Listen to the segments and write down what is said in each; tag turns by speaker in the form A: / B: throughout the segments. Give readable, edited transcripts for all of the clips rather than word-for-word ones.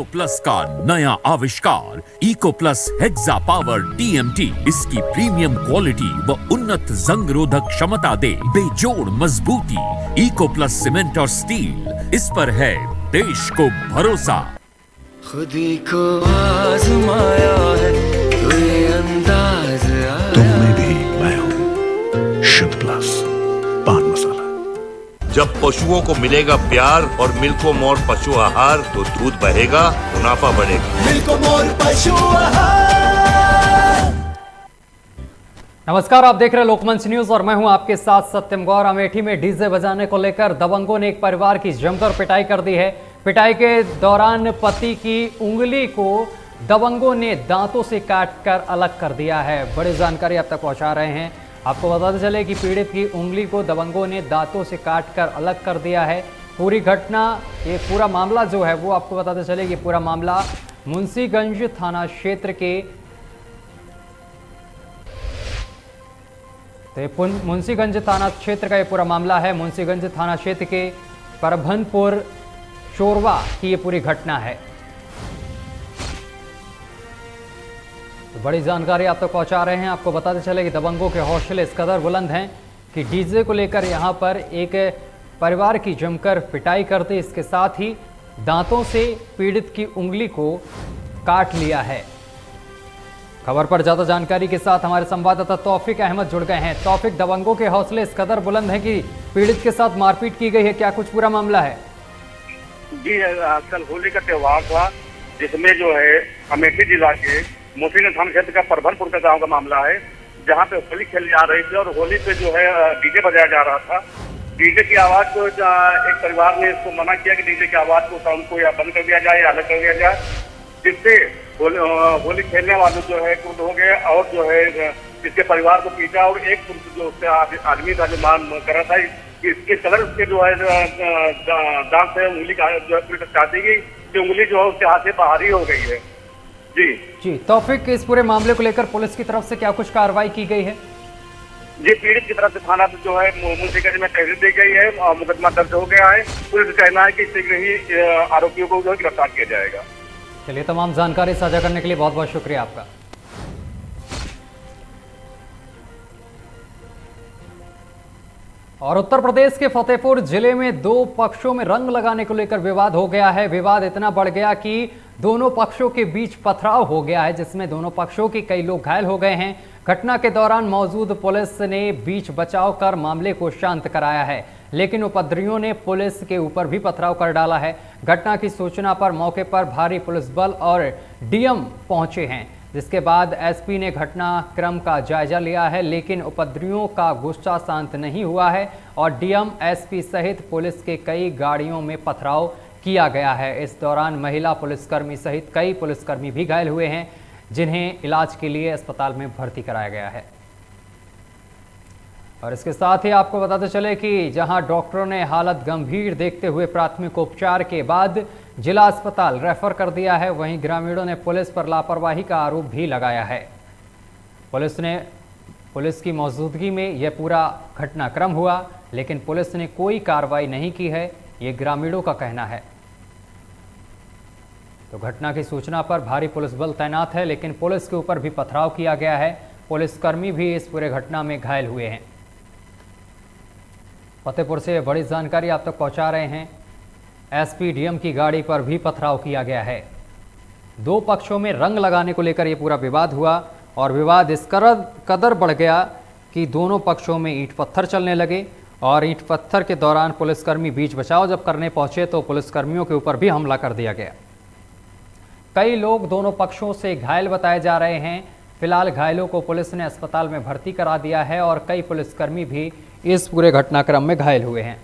A: Eco plus का नया आविष्कार eco plus hexa power TMT इसकी प्रीमियम क्वालिटी व उन्नत जंग रोधक क्षमता दे बेजोड़ मजबूती। इको प्लस सीमेंट और स्टील, इस पर है देश को भरोसा।
B: खुदी को आजमाया है तो ये अंदाज आया।
C: तुम में भी मैं हूं शुद्ध प्लस पान मसाला।
D: जब पशुओं को मिलेगा प्यार और मिल्को मोर पशु आहार तो दूध बहेगा, मुनाफा बढ़ेगा।
B: मिल्को मोर पशु आहार।
E: नमस्कार, आप देख रहे हैं लोकमंच न्यूज और मैं हूं आपके साथ सत्यम गौर। अमेठी में डीजे बजाने को लेकर दबंगों ने एक परिवार की जमकर पिटाई कर दी है। पिटाई के दौरान पति की उंगली को दबंगों ने दांतों से काटकर अलग कर दिया है। बड़ी जानकारी आप तक पहुंचा रहे हैं। आपको बताते चले कि पीड़ित की उंगली को दबंगों ने दांतों से काटकर अलग कर दिया है। पूरी घटना, ये पूरा मामला जो है वो आपको बताते चले कि पूरा मामला मुंशीगंज थाना क्षेत्र के मुंशीगंज थाना क्षेत्र का ये पूरा मामला है। मुंशीगंज थाना क्षेत्र के परभनपुर चोरवा की ये पूरी घटना है। तो बड़ी जानकारी आप तक पहुंचा रहे हैं। आपको बताते चले कि दबंगों के हौसले इस कदर बुलंद हैं कि डीजे को लेकर यहां पर एक परिवार की जमकर पिटाई कर दी। इसके साथ ही दांतों से पीड़ित की उंगली को काट लिया है। खबर पर ज्यादा जानकारी के साथ हमारे संवाददाता तौफिक अहमद जुड़ गए हैं। तौफिक, दबंगों के हौसले इस कदर बुलंद हैं कि पीड़ित के साथ मारपीट की गई है, क्या कुछ पूरा मामला है?
F: जी, कल होली का त्योहार था जिसमें जो है अमेठी जिला के मुंशीगंज थाना क्षेत्र का परभनपुर का गांव का मामला है, जहां पे होली खेली जा रही थी और होली पे जो है डीजे बजाया जा रहा था। डीजे की आवाज को एक परिवार ने इसको मना किया कि डीजे की आवाज को साउंड को या बंद कर दिया जाए या अलग कर दिया जाए, जिससे होली खेलने वाले जो है कुछ हो गए और जो है इसके परिवार को पीटा और एक पुरुष जो उससे आदमी का जो मान कर रहा था, इसके कलर उसके जो है दांत से उंगली का जो है पूरी काटी गई कि उंगली जो है उसके हाथ से बाहर ही हो गई है। जी
E: तौफिक, इस पूरे मामले को लेकर पुलिस की तरफ से क्या कुछ कार्रवाई की गई है?
F: जी, पीड़ित की तरफ से थाना जो है मुंशीगंज में तहरीर दी गई है और मुकदमा दर्ज हो गया है। पुलिस का कहना है कि शीघ्र ही आरोपियों को जो है गिरफ्तार किया जाएगा।
E: चलिए, तमाम जानकारी साझा करने के लिए बहुत बहुत शुक्रिया आपका। और उत्तर प्रदेश के फतेहपुर जिले में दो पक्षों में रंग लगाने को लेकर विवाद हो गया है। विवाद इतना बढ़ गया कि दोनों पक्षों के बीच पथराव हो गया है, जिसमें दोनों पक्षों के कई लोग घायल हो गए हैं। घटना के दौरान मौजूद पुलिस ने बीच बचाव कर मामले को शांत कराया है, लेकिन उपद्रवियों ने पुलिस के ऊपर भी पथराव कर डाला है। घटना की सूचना पर मौके पर भारी पुलिस बल और डीएम पहुंचे हैं, जिसके बाद एसपी ने घटनाक्रम का जायजा लिया है, लेकिन उपद्रवियों का गुस्सा शांत नहीं हुआ है और डीएम, एसपी सहित पुलिस के कई गाड़ियों में पथराव किया गया है। इस दौरान महिला पुलिसकर्मी सहित कई पुलिसकर्मी भी घायल हुए हैं, जिन्हें इलाज के लिए अस्पताल में भर्ती कराया गया है। और इसके साथ ही आपको बताते चले कि जहां डॉक्टरों ने हालत गंभीर देखते हुए प्राथमिक उपचार के बाद जिला अस्पताल रेफर कर दिया है, वहीं ग्रामीणों ने पुलिस पर लापरवाही का आरोप भी लगाया है। पुलिस की मौजूदगी में यह पूरा घटनाक्रम हुआ, लेकिन पुलिस ने कोई कार्रवाई नहीं की है, ये ग्रामीणों का कहना है। तो घटना की सूचना पर भारी पुलिस बल तैनात है, लेकिन पुलिस के ऊपर भी पथराव किया गया है। पुलिसकर्मी भी इस पूरे घटना में घायल हुए हैं। फतेहपुर से बड़ी जानकारी आप तक पहुंचा रहे हैं। एसपी डीएम की गाड़ी पर भी पथराव किया गया है। दो पक्षों में रंग लगाने को लेकर यह पूरा विवाद हुआ और विवाद इस कदर बढ़ गया कि दोनों पक्षों में ईंट पत्थर चलने लगे और ईंट पत्थर के दौरान पुलिसकर्मी बीच बचाव जब करने पहुंचे तो पुलिसकर्मियों के ऊपर भी हमला कर दिया गया। कई लोग दोनों पक्षों से घायल बताए जा रहे हैं। फिलहाल घायलों को पुलिस ने अस्पताल में भर्ती करा दिया है और कई पुलिसकर्मी भी इस पूरे घटनाक्रम में घायल हुए हैं।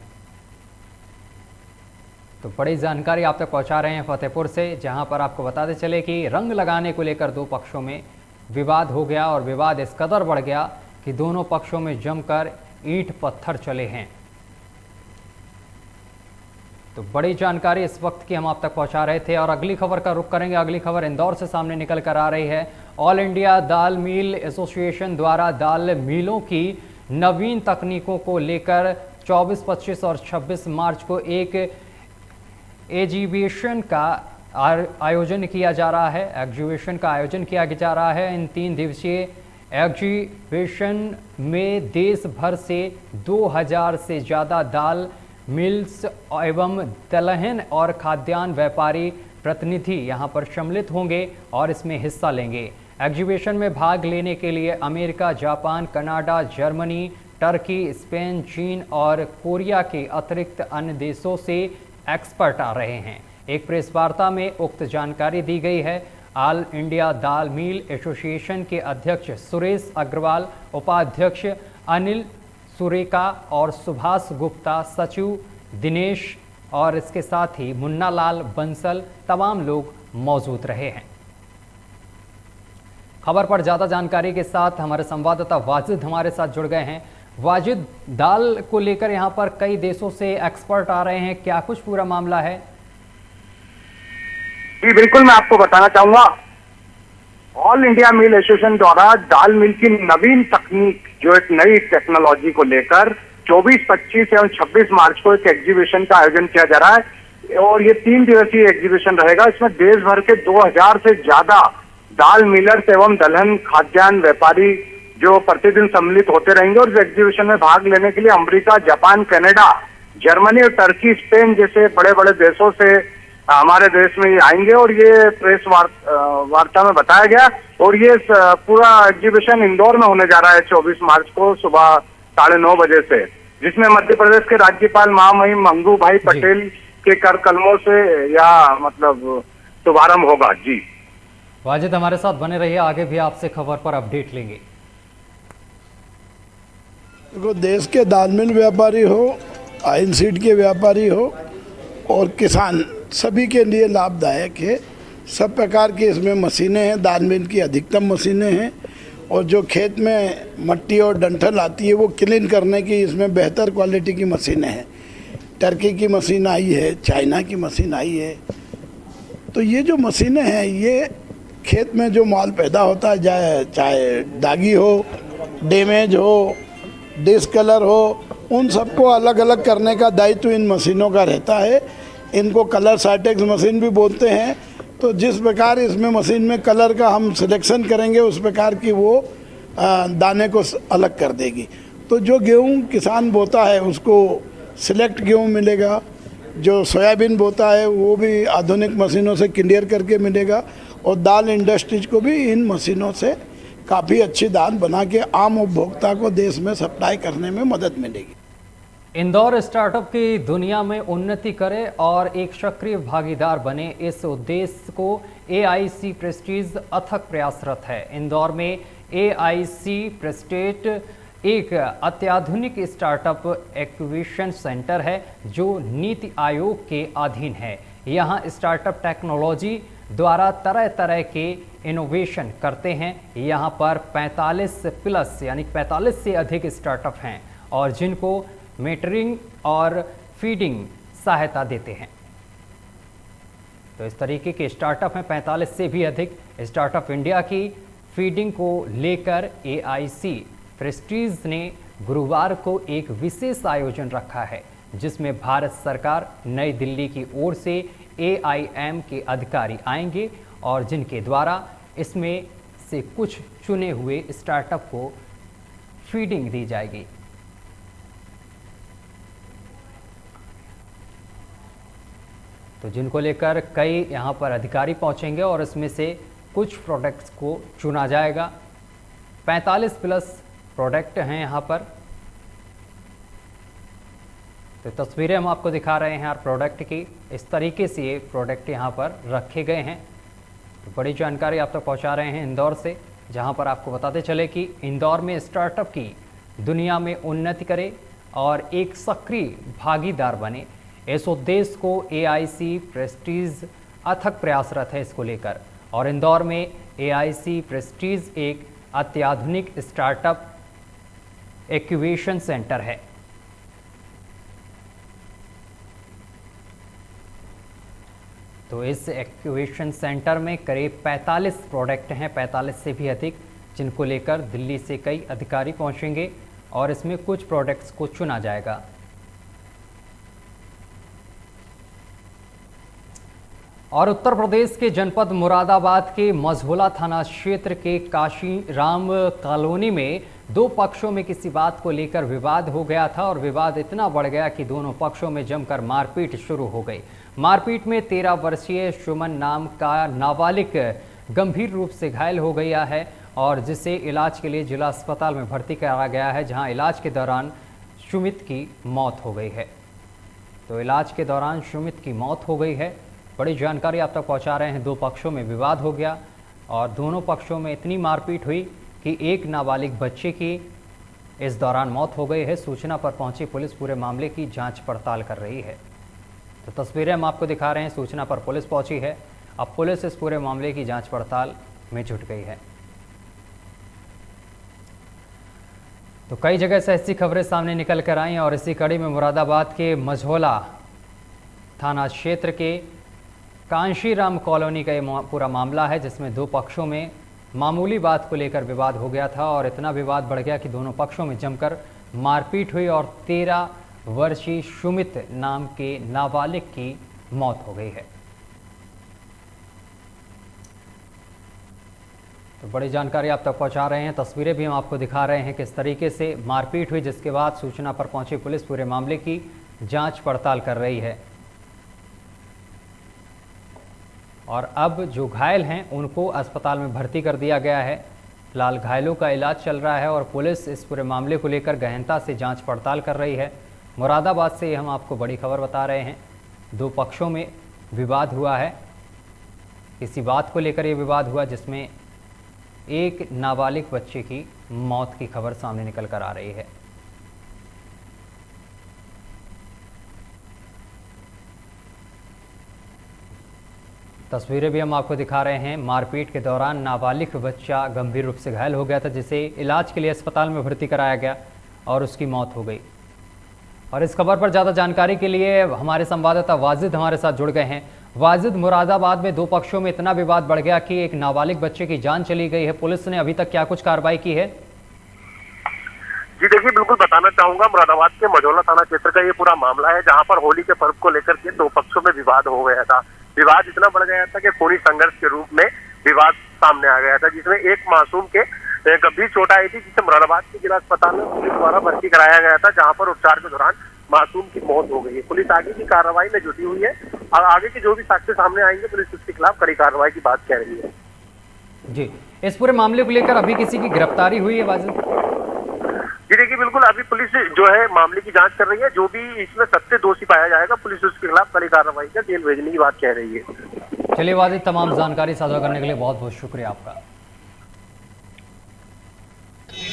E: तो बड़ी जानकारी आप तक पहुंचा रहे हैं फतेहपुर से, जहां पर आपको बताते चले कि रंग लगाने को लेकर दो पक्षों में विवाद हो गया और विवाद इस कदर बढ़ गया कि दोनों पक्षों में जमकर ईंट पत्थर चले हैं। तो बड़ी जानकारी इस वक्त की हम आप तक पहुंचा रहे थे और अगली खबर का रुख करेंगे। अगली खबर इंदौर से सामने निकल कर आ रही है। ऑल इंडिया दाल मिल एसोसिएशन द्वारा दाल मिलों की नवीन तकनीकों को लेकर 24, 25 और 26 मार्च को एक एग्जीबिशन का आयोजन किया जा रहा है, एग्जीबिशन का आयोजन किया जा रहा है। इन 3 दिवसीय एग्जीबिशन में देश भर से 2000 से ज़्यादा दाल मिल्स एवं दलहन और खाद्यान्न व्यापारी प्रतिनिधि यहाँ पर सम्मिलित होंगे और इसमें हिस्सा लेंगे। एग्जीबिशन में भाग लेने के लिए America, Japan, Canada, Germany, Turkey, Spain, चीन और कोरिया के अतिरिक्त अन्य देशों से एक्सपर्ट आ रहे हैं। एक प्रेस वार्ता में उक्त जानकारी दी गई है। ऑल इंडिया दाल मिल एसोसिएशन के अध्यक्ष सुरेश अग्रवाल, उपाध्यक्ष अनिल सुरेका और सुभाष गुप्ता, सचिव दिनेश और इसके साथ ही मुन्ना लाल बंसल तमाम लोग मौजूद रहे हैं। खबर पर ज़्यादा जानकारी के साथ हमारे संवाददाता वाजिद हमारे साथ जुड़ गए हैं। वाजिद, दाल को लेकर यहाँ पर कई देशों से एक्सपर्ट आ रहे हैं, क्या कुछ पूरा मामला है?
F: जी बिल्कुल, मैं आपको बताना चाहूंगा, ऑल इंडिया मिल एसोसिएशन द्वारा दाल मिल की नवीन तकनीक, जो एक नई टेक्नोलॉजी को लेकर 24, 25 एवं 26 मार्च को एक एग्जीबिशन का आयोजन किया जा रहा है और ये 3 दिवसीय एग्जीबिशन रहेगा। इसमें देश भर के 2000 से ज्यादा दाल मिलर्स एवं दलहन खाद्यान्न व्यापारी जो प्रतिदिन सम्मिलित होते रहेंगे और इस एग्जीबिशन में भाग लेने के लिए अमेरिका, जापान, कनाडा, जर्मनी और टर्की, स्पेन जैसे बड़े बड़े देशों से हमारे देश में ये आएंगे और ये प्रेस वार्ता में बताया गया। और ये पूरा एग्जीबिशन इंदौर में होने जा रहा है 24 मार्च को सुबह 9:30 बजे से, जिसमें मध्य प्रदेश के राज्यपाल महामहिम मंगू भाई पटेल के कर कलमों से या मतलब शुभारंभ होगा। जी
E: वाजिद, हमारे साथ बने रहिए, आगे भी आपसे खबर पर अपडेट लेंगे।
G: देखो, देश के दाल मिल व्यापारी हो, आयन सीड के व्यापारी हो और किसान, सभी के लिए लाभदायक है। सब प्रकार की इसमें मशीनें हैं, दाल मिल की अधिकतम मशीनें हैं और जो खेत में मट्टी और डंठल आती है वो क्लीन करने की इसमें बेहतर क्वालिटी की मशीनें हैं। टर्की की मशीन आई है, चाइना की मशीन आई है। तो ये जो मशीनें हैं, ये खेत में जो माल पैदा होता है, चाहे दागी हो, डैमेज हो, डिसकलर हो, उन सबको अलग अलग करने का दायित्व इन मशीनों का रहता है। इनको कलर सार्टेक्स मशीन भी बोलते हैं। तो जिस प्रकार इसमें मशीन में कलर का हम सिलेक्शन करेंगे उस प्रकार की वो दाने को अलग कर देगी। तो जो गेहूँ किसान बोता है उसको सिलेक्ट गेहूँ मिलेगा, जो सोयाबीन बोता है वो भी आधुनिक मशीनों से क्लियर करके मिलेगा और दाल इंडस्ट्रीज को भी इन मशीनों से काफ़ी अच्छी दाल बना के आम उपभोक्ता को देश में सप्लाई करने में मदद मिलेगी।
E: इंदौर स्टार्टअप की दुनिया में उन्नति करे और एक सक्रिय भागीदार बने, इस उद्देश्य को AIC प्रेस्टीज अथक प्रयासरत है। इंदौर में AIC प्रेस्टेट एक अत्याधुनिक स्टार्टअप एक्विजिशन सेंटर है जो नीति आयोग के अधीन है। यहाँ स्टार्टअप टेक्नोलॉजी द्वारा तरह तरह के इनोवेशन करते हैं। यहाँ पर 45+ यानी 45 से अधिक स्टार्टअप हैं और जिनको मेटरिंग और फीडिंग सहायता देते हैं। तो इस तरीके के स्टार्टअप हैं 45 से भी अधिक। स्टार्टअप इंडिया की फीडिंग को लेकर AIC प्रेस्टीज ने गुरुवार को एक विशेष आयोजन रखा है जिसमें भारत सरकार, नई दिल्ली की ओर से AIM के अधिकारी आएंगे और जिनके द्वारा इसमें से कुछ चुने हुए स्टार्टअप को फीडिंग दी जाएगी। तो जिनको लेकर कई यहाँ पर अधिकारी पहुँचेंगे और इसमें से कुछ प्रोडक्ट्स को चुना जाएगा। 45+ प्रोडक्ट हैं यहाँ पर। तो तस्वीरें हम आपको दिखा रहे हैं हर प्रोडक्ट की। इस तरीके से ये प्रोडक्ट यहाँ पर रखे गए हैं। तो बड़ी जानकारी आप तक पहुँचा रहे हैं इंदौर से, जहाँ पर आपको बताते चले कि इंदौर में स्टार्टअप की दुनिया में उन्नति करे और एक सक्रिय भागीदार बने, इस उद्देश्य को AIC प्रेस्टीज अथक प्रयासरत है इसको लेकर। और इंदौर में AIC प्रेस्टीज एक अत्याधुनिक स्टार्टअप एक्विजिशन सेंटर है। तो इस एक्विजिशन सेंटर में करीब 45 प्रोडक्ट हैं, 45 से भी अधिक, जिनको लेकर दिल्ली से कई अधिकारी पहुंचेंगे और इसमें कुछ प्रोडक्ट्स को चुना जाएगा। और उत्तर प्रदेश के जनपद मुरादाबाद के मझोला थाना क्षेत्र के काशी राम कॉलोनी में दो पक्षों में किसी बात को लेकर विवाद हो गया था और विवाद इतना बढ़ गया कि दोनों पक्षों में जमकर मारपीट शुरू हो गई। मारपीट में 13 वर्षीय सुमन नाम का नाबालिग गंभीर रूप से घायल हो गया है और जिसे इलाज के लिए जिला अस्पताल में भर्ती कराया गया है, जहां इलाज के दौरान सुमित की मौत हो गई है। तो इलाज के दौरान सुमित की मौत हो गई है। बड़ी जानकारी आप तक पहुंचा रहे हैं। दो पक्षों में विवाद हो गया और दोनों पक्षों में इतनी मारपीट हुई कि एक नाबालिग बच्चे की इस दौरान मौत हो गई है। सूचना पर पहुंची पुलिस पूरे मामले की जांच पड़ताल कर रही है। तो तस्वीरें हम आपको दिखा रहे हैं। सूचना पर पुलिस पहुंची है। अब पुलिस इस पूरे मामले की जांच पड़ताल में जुट गई है। तो कई जगह से ऐसी खबरें सामने निकल कर आई और इसी कड़ी में मुरादाबाद के मझोला थाना क्षेत्र के कांशीराम कॉलोनी का ये पूरा मामला है, जिसमें दो पक्षों में मामूली बात को लेकर विवाद हो गया था और इतना विवाद बढ़ गया कि दोनों पक्षों में जमकर मारपीट हुई और 13 वर्षीय सुमित नाम के नाबालिग की मौत हो गई है। तो बड़ी जानकारी आप तक पहुंचा रहे हैं। तस्वीरें भी हम आपको दिखा रहे हैं किस तरीके से मारपीट हुई, जिसके बाद सूचना पर पहुंची पुलिस पूरे मामले की जांच पड़ताल कर रही है। और अब जो घायल हैं उनको अस्पताल में भर्ती कर दिया गया है। फिलहाल घायलों का इलाज चल रहा है और पुलिस इस पूरे मामले को लेकर गहनता से जांच पड़ताल कर रही है। मुरादाबाद से हम आपको बड़ी खबर बता रहे हैं। दो पक्षों में विवाद हुआ है। किसी बात को लेकर ये विवाद हुआ जिसमें एक नाबालिग बच्चे की मौत की खबर सामने निकल कर आ रही है। तस्वीरें भी हम आपको दिखा रहे हैं। मारपीट के दौरान नाबालिग बच्चा गंभीर रूप से घायल हो गया था, जिसे इलाज के लिए अस्पताल में भर्ती कराया गया और उसकी मौत हो गई। और इस खबर पर ज़्यादा जानकारी के लिए हमारे संवाददाता वाजिद हमारे साथ जुड़ गए हैं। वाजिद, मुरादाबाद में दो पक्षों में इतना विवाद बढ़ गया कि एक नाबालिग बच्चे की जान चली गई है। पुलिस ने अभी तक क्या कुछ कार्रवाई की है?
H: जी देखिए, बिल्कुल बताना चाहूंगा, मुरादाबाद के मझोला थाना क्षेत्र का ये पूरा मामला है, जहां पर होली के पर्व को लेकर के दो पक्षों में विवाद हो गया था। विवाद इतना बढ़ गया था कि खूनी संघर्ष के रूप में विवाद सामने आ गया था, जिसमें एक मासूम के गंभीर चोट आई थी, जिसे मुरादाबाद के जिला अस्पताल में पुलिस द्वारा भर्ती कराया गया था, जहां पर उपचार के दौरान मासूम की मौत हो गई है। पुलिस आगे की कार्रवाई में जुटी हुई है और आगे के जो भी साक्ष्य सामने आएंगे पुलिस उसके खिलाफ कड़ी कार्रवाई की बात कह रही है।
E: जी, इस पूरे मामले को लेकर अभी किसी की गिरफ्तारी हुई है वाजिद?
H: जी देखिए, बिल्कुल अभी पुलिस जो है मामले की जांच कर रही है। जो भी इसमें सत्य दोषी पाया जाएगा पुलिस उसके खिलाफ कड़ी कार्रवाई कर जेल भेजने की बात कह रही है।
E: चलिए वाजिद, तमाम जानकारी साझा करने के लिए बहुत बहुत शुक्रिया आपका।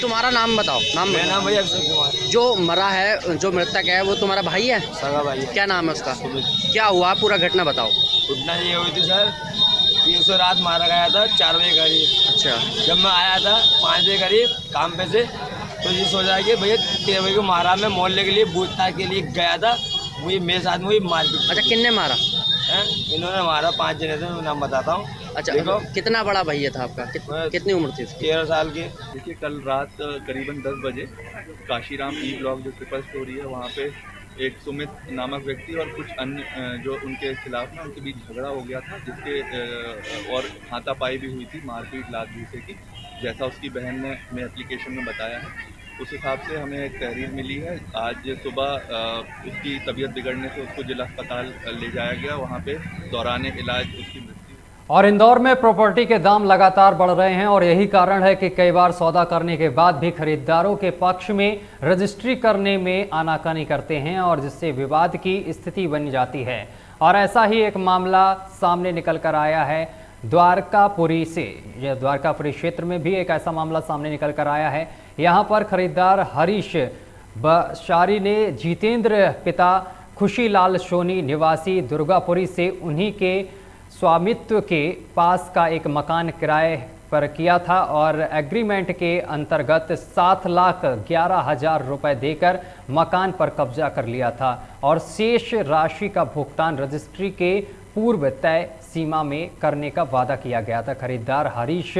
I: तुम्हारा नाम बताओ।
J: मेरा नाम भैया अभिषेक कुमार।
I: जो मरा है, जो मृतक है, वो तुम्हारा भाई है?
J: सगा भाई है।
I: क्या नाम है उसका? क्या हुआ, पूरा घटना बताओ।
J: घटना ये हुई थी सर कि उसे रात मारा गया था 4 बजे करीब।
I: अच्छा।
J: जब मैं आया था 5 बजे करीब काम पे से, तो ये सोचा कि भैया 13 बजे को मारा। मैं मोहल्ले के लिए पूछताछ के लिए गया था, मुझे मेरे साथ में मारपीट।
I: अच्छा, किसने मारा?
J: इन्होंने मारा 5 जने थे, मैं नाम बताता हूँ।
I: अच्छा, कितना बड़ा भैया था आपका? कितनी उम्र थी उसकी?
J: 13 साल की।
K: देखिए, कल रात करीबन 10 बजे काशीराम ई ब्लॉक जो ट्रिपल स्टोरी है, वहाँ पे एक सुमित नामक व्यक्ति और कुछ अन्य जो उनके खिलाफ ना उनके बीच झगड़ा हो गया था, जिसके और हाथापाई भी हुई थी, मारपीट लात घूंसे की, जैसा उसकी बहन ने हमें एप्लीकेशन में बताया है। उस हिसाब से हमें एक तहरीर मिली है। आज सुबह उसकी तबीयत बिगड़ने से उसको जिला अस्पताल ले जाया गया। वहाँ पे दौरान इलाज उसकी मृत्यु।
E: और इंदौर में प्रॉपर्टी के दाम लगातार बढ़ रहे हैं और यही कारण है कि कई बार सौदा करने के बाद भी खरीदारों के पक्ष में रजिस्ट्री करने में आनाकानी करते हैं और जिससे विवाद की स्थिति बन जाती है। और ऐसा ही एक मामला सामने निकल कर आया है द्वारकापुरी से। यह द्वारकापुरी क्षेत्र में भी एक ऐसा मामला सामने निकल कर आया है। यहाँ पर खरीदार हरीश बशारी ने जितेंद्र पिता खुशीलाल सोनी निवासी दुर्गापुरी से उन्हीं के स्वामित्व के पास का एक मकान किराए पर किया था और एग्रीमेंट के अंतर्गत 7,11,000 रुपये देकर मकान पर कब्जा कर लिया था और शेष राशि का भुगतान रजिस्ट्री के पूर्व तय सीमा में करने का वादा किया गया था। खरीदार हरीश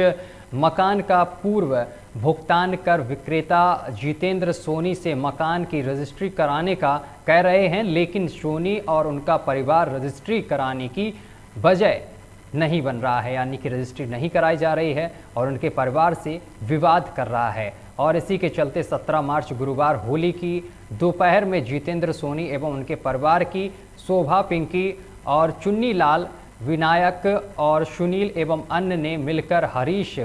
E: मकान का पूर्व भुगतान कर विक्रेता जितेंद्र सोनी से मकान की रजिस्ट्री कराने का कह रहे हैं, लेकिन सोनी और उनका परिवार रजिस्ट्री कराने की वजह नहीं बन रहा है, यानी कि रजिस्ट्री नहीं कराई जा रही है और उनके परिवार से विवाद कर रहा है। और इसी के चलते 17 मार्च गुरुवार होली की दोपहर में जितेंद्र सोनी एवं उनके परिवार की शोभा, पिंकी और चुन्नी लाल, विनायक और सुनील एवं अन्य ने मिलकर हरीश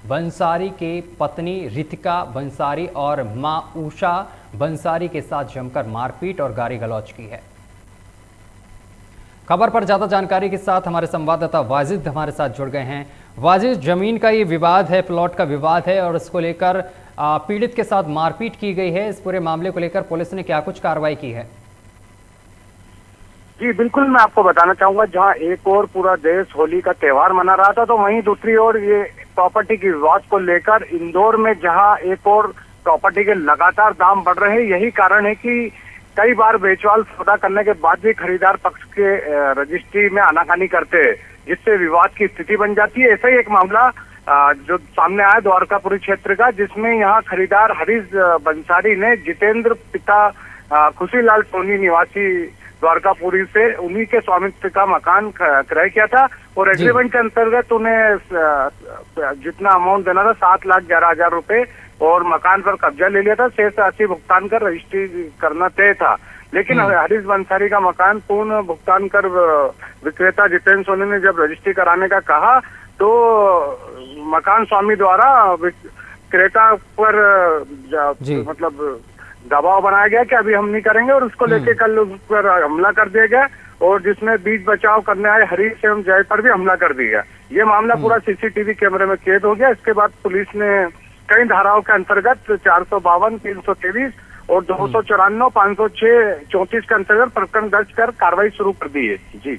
E: बंसारी के पत्नी रितिका बंसारी और मां उषा बंसारी के साथ जमकर मारपीट और गाली गलौज की है। खबर पर ज्यादा जानकारी के साथ हमारे संवाददाता वाजिद हमारे साथ जुड़ गए हैं। वाजिद, जमीन का ये विवाद है, प्लॉट का विवाद है और इसको लेकर पीड़ित के साथ मारपीट की गई है। इस पूरे मामले को लेकर पुलिस ने क्या कुछ कार्रवाई की है?
F: जी बिल्कुल, मैं आपको बताना चाहूंगा, जहां एक और पूरा देश होली का त्योहार मना रहा था, तो वहीं दूसरी ओर ये प्रॉपर्टी की विवाद को लेकर इंदौर में जहां एक और प्रॉपर्टी के लगातार दाम बढ़ रहे हैं। यही कारण है कि कई बार बेचवाल सौदा करने के बाद भी खरीदार पक्ष के रजिस्ट्री में आनाकानी करते हैं, जिससे विवाद की स्थिति बन जाती है। ऐसा ही एक मामला जो सामने आया द्वारकापुरी क्षेत्र का, जिसमें यहाँ खरीदार हरीश बंसारी ने जितेंद्र पिता खुशीलाल सोनी निवासी द्वारकापुरी से उन्हीं के स्वामित्व का मकान क्रय किया था और एग्रीमेंट के अंतर्गत उन्हें जितना अमाउंट देना था 7,11,000 रुपए और मकान पर कब्जा ले लिया था। शेष राशि भुगतान कर रजिस्ट्री करना तय था, लेकिन हरीश बंसारी का मकान पूर्ण भुगतान कर विक्रेता जितेंद्र सोनी ने जब रजिस्ट्री कराने का कहा तो मकान स्वामी द्वारा विक्रेता पर मतलब दबाव बनाया गया कि अभी हम नहीं करेंगे और उसको लेके कल उस पर हमला कर दिया गया और जिसमें बीच बचाव करने आए हरीश एवं जय पर भी हमला कर दिया। ये मामला पूरा सीसीटीवी कैमरे में कैद हो गया। इसके बाद पुलिस ने कई धाराओं के अंतर्गत 452, 323 और 294, 506, 34 के अंतर्गत प्रकरण दर्ज कर कार्रवाई शुरू कर दी है। जी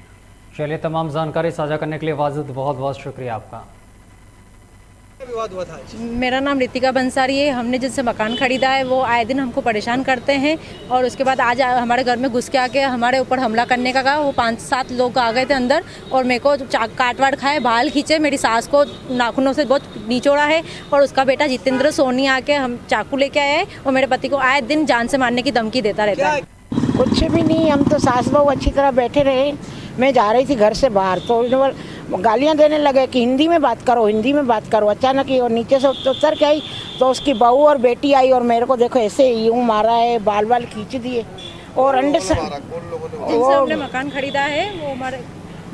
E: चलिए, तमाम जानकारी साझा करने के लिए वाजिद बहुत बहुत शुक्रिया आपका।
L: विवाद हुआ था?
M: मेरा नाम रितिका बंसारी है। हमने जिनसे मकान खरीदा है वो आए दिन हमको परेशान करते हैं और उसके बाद आज हमारे घर में घुस के आके हमारे ऊपर हमला करने का कहा। वो 5-7 लोग आ गए थे अंदर और मेरे को काट वाट खाए, बाल खींचे, मेरी सास को नाखूनों से बहुत निचोड़ा है और उसका बेटा जितेंद्र सोनी आके हम चाकू लेके आए हैं और मेरे पति को आए दिन जान से मारने की धमकी देता रहता है।
N: कुछ भी नहीं, हम तो सास बहू अच्छी तरह बैठे रहे। मैं जा रही थी घर से बाहर तो गालियां देने लगे कि हिंदी में बात करो, हिंदी में बात करो। अचानक ही और नीचे से उतर के आई तो उसकी बहू और बेटी आई और मेरे को देखो ऐसे यूं मारा है, बाल बाल खींच दिए और अंडे से
M: जिनसे हमने मकान खरीदा है वो हमारे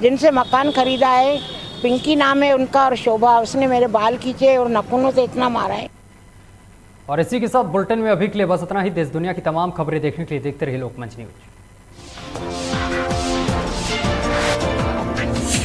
N: जिनसे मकान खरीदा है पिंकी नाम है उनका और शोभा, उसने मेरे बाल खींचे और नाखूनों से इतना मारा है।
E: और इसी के साथ बुलेटिन में अभी के लिए बस इतना ही। देश दुनिया की तमाम खबरें देखने के लिए देखते रहिए लोकमंच न्यूज।